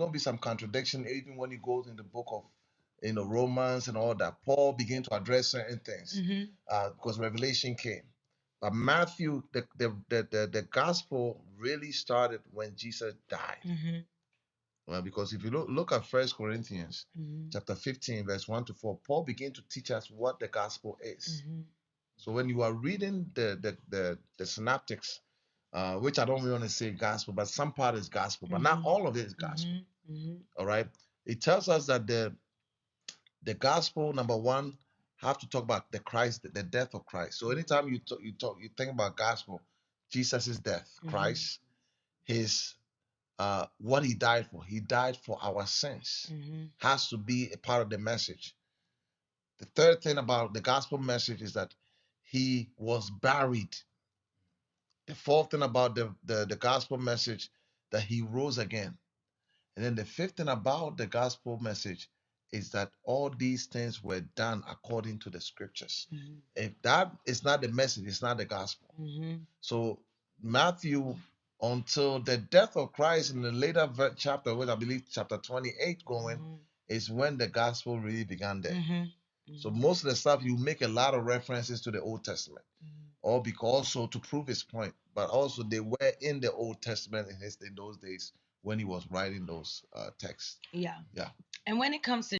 going to be some contradiction even when he goes in the book of Romans and all that. Paul began to address certain things because revelation came. But Matthew, the gospel really started when Jesus died. Well, because if you look at First Corinthians chapter 15, verse 1 to 4, Paul began to teach us what the gospel is. So when you are reading the synoptics, which I don't really want to say gospel, but some part is gospel, but not all of it is gospel. All right. It tells us that the gospel, number one, have to talk about the Christ, the death of Christ. So anytime you think about gospel, Jesus' death, Christ, his what he died for. He died for our sins. Has to be a part of the message. The third thing about the gospel message is that he was buried. The fourth thing about the gospel message, that he rose again. And then the fifth thing about the gospel message is that all these things were done according to the scriptures. If that is not the message, it's not the gospel. So Matthew, until the death of Christ in the later chapter, which I believe chapter 28 going, is when the gospel really began there. So most of the stuff, you make a lot of references to the Old Testament, or because also to prove his point, but also they were in the Old Testament in those days when he was writing those texts. Yeah. And when it comes to